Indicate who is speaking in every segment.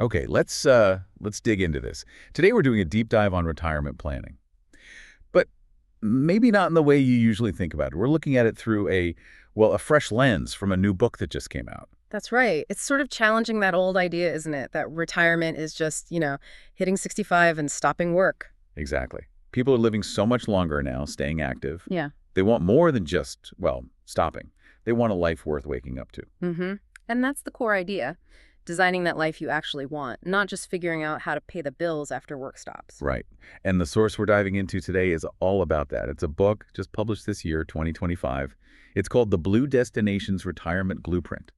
Speaker 1: Okay, let's dig into this. Today we're doing a deep dive on retirement planning, but maybe not in the way you usually think about it. We're looking at it through a fresh lens from a new book that just came out.
Speaker 2: That's right. It's sort of challenging that old idea, isn't it? That retirement is just, hitting 65 and stopping work.
Speaker 1: Exactly. People are living so much longer now, staying active.
Speaker 2: Yeah.
Speaker 1: They want more than just, stopping. They want a life worth waking up to.
Speaker 2: Mm-hmm. And that's the core idea. Designing that life you actually want, not just figuring out how to pay the bills after work stops.
Speaker 1: Right. And the source we're diving into today is all about that. It's a book just published this year, 2025. It's called The Blue Destinations Retirement Blueprint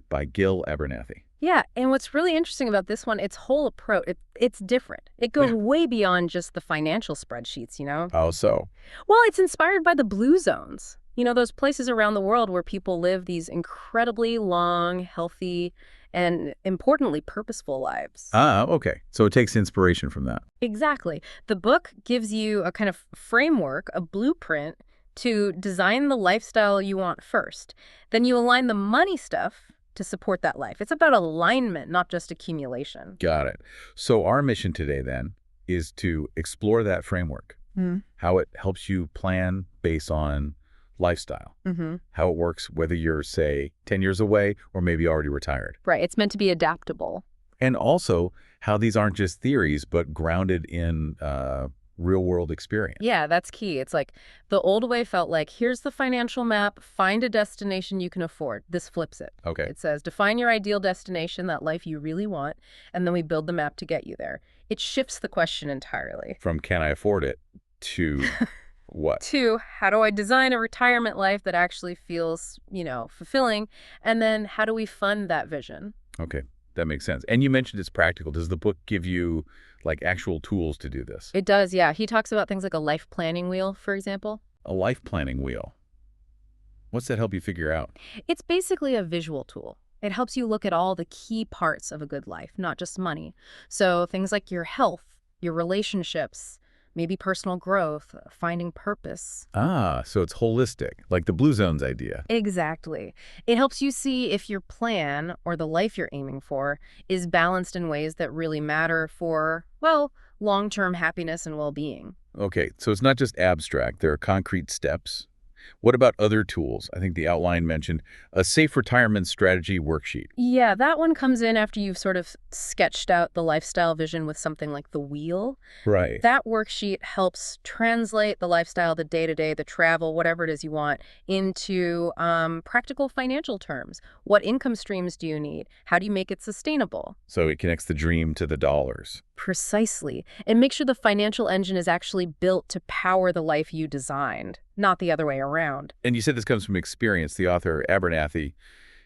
Speaker 1: by Gil Abernathy.
Speaker 2: Yeah, and what's really interesting about this one, its whole approach, it's different. It goes
Speaker 1: Yeah.
Speaker 2: way beyond just the financial spreadsheets.
Speaker 1: How so?
Speaker 2: Well, it's inspired by the blue zones. Those places around the world where people live these incredibly long, healthy, and importantly, purposeful lives.
Speaker 1: Ah, okay. So it takes inspiration from that.
Speaker 2: Exactly. The book gives you a kind of framework, a blueprint to design the lifestyle you want first. Then you align the money stuff to support that life. It's about alignment, not just accumulation.
Speaker 1: Got it. So our mission today then is to explore that framework, how it helps you plan based on lifestyle,
Speaker 2: Mm-hmm.
Speaker 1: how it works whether you're, say, 10 years away or maybe already retired.
Speaker 2: Right. It's meant to be adaptable.
Speaker 1: And also how these aren't just theories, but grounded in real-world experience.
Speaker 2: Yeah, that's key. It's like the old way felt like, here's the financial map, find a destination you can afford. This flips it.
Speaker 1: Okay.
Speaker 2: It says, define your ideal destination, that life you really want, and then we build the map to get you there. It shifts the question entirely.
Speaker 1: From can I afford it to what?
Speaker 2: Two, how do I design a retirement life that actually feels, fulfilling? And then how do we fund that vision?
Speaker 1: Okay, that makes sense. And you mentioned it's practical. Does the book give you like actual tools to do this?
Speaker 2: It does, yeah. He talks about things like a life planning wheel, for example.
Speaker 1: A life planning wheel. What's that help you figure out?
Speaker 2: It's basically a visual tool. It helps you look at all the key parts of a good life, not just money. So things like your health, your relationships, maybe personal growth, finding purpose.
Speaker 1: Ah, so it's holistic, like the Blue Zones idea.
Speaker 2: Exactly. It helps you see if your plan or the life you're aiming for is balanced in ways that really matter for, long-term happiness and well-being.
Speaker 1: Okay, so it's not just abstract. There are concrete steps. What about other tools? I think the outline mentioned a safe retirement strategy worksheet.
Speaker 2: Yeah, that one comes in after you've sort of sketched out the lifestyle vision with something like the wheel.
Speaker 1: Right.
Speaker 2: That worksheet helps translate the lifestyle, the day-to-day, the travel, whatever it is you want, into practical financial terms. What income streams do you need? How do you make it sustainable?
Speaker 1: So it connects the dream to the dollars.
Speaker 2: Precisely. And make sure the financial engine is actually built to power the life you designed, not the other way around.
Speaker 1: And you said this comes from experience. The author, Abernathy,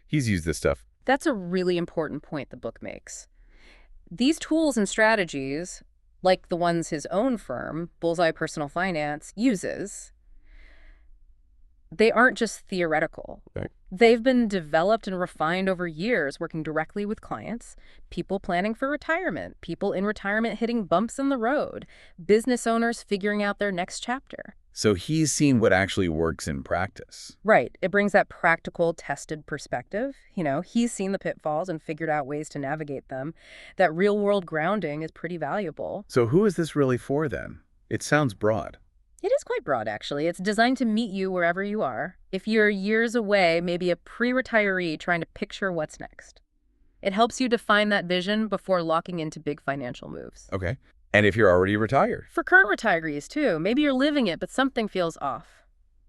Speaker 1: he's used this stuff.
Speaker 2: That's a really important point the book makes. These tools and strategies, like the ones his own firm, Bullseye Personal Finance, uses, they aren't just theoretical.
Speaker 1: Right.
Speaker 2: They've been developed and refined over years, working directly with clients, people planning for retirement, people in retirement hitting bumps in the road, business owners figuring out their next chapter.
Speaker 1: So he's seen what actually works in practice.
Speaker 2: Right. It brings that practical, tested perspective. He's seen the pitfalls and figured out ways to navigate them. That real-world grounding is pretty valuable.
Speaker 1: So who is this really for then? It sounds broad.
Speaker 2: It is quite broad, actually. It's designed to meet you wherever you are. If you're years away, maybe a pre-retiree trying to picture what's next. It helps you define that vision before locking into big financial moves.
Speaker 1: Okay. And if you're already retired?
Speaker 2: For current retirees, too. Maybe you're living it, but something feels off.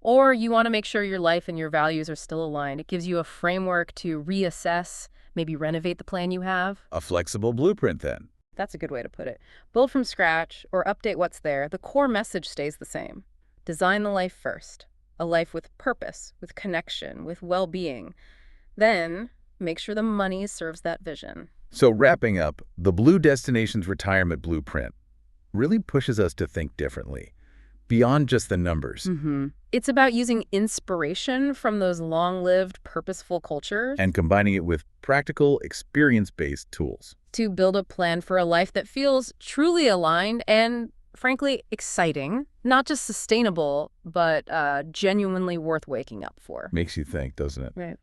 Speaker 2: Or you want to make sure your life and your values are still aligned. It gives you a framework to reassess, maybe renovate the plan you have.
Speaker 1: A flexible blueprint then.
Speaker 2: That's a good way to put it. Build from scratch or update what's there. The core message stays the same. Design the life first. A life with purpose, with connection, with well-being. Then make sure the money serves that vision.
Speaker 1: So wrapping up, the Blue Destinations Retirement Blueprint really pushes us to think differently, beyond just the numbers.
Speaker 2: It's about using inspiration from those long-lived, purposeful cultures
Speaker 1: And combining it with practical, experience-based tools.
Speaker 2: to build a plan for a life that feels truly aligned and, frankly, exciting. Not just sustainable, but genuinely worth waking up for.
Speaker 1: Makes you think, doesn't it?
Speaker 2: Right.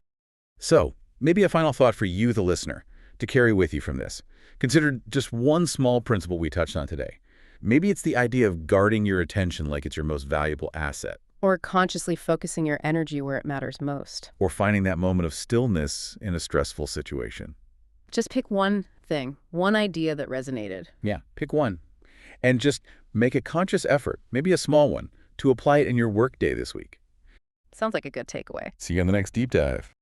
Speaker 1: So, maybe a final thought for you, the listener. to carry with you from this. Consider just one small principle we touched on today. Maybe it's the idea of guarding your attention like it's your most valuable asset,
Speaker 2: Or consciously focusing your energy where it matters most.
Speaker 1: or finding that moment of stillness in a stressful situation.
Speaker 2: Just pick one thing, one idea that resonated.
Speaker 1: Yeah, pick one. And just make a conscious effort, maybe a small one, to apply it in your workday this week.
Speaker 2: Sounds like a good takeaway.
Speaker 1: See you on the next deep dive.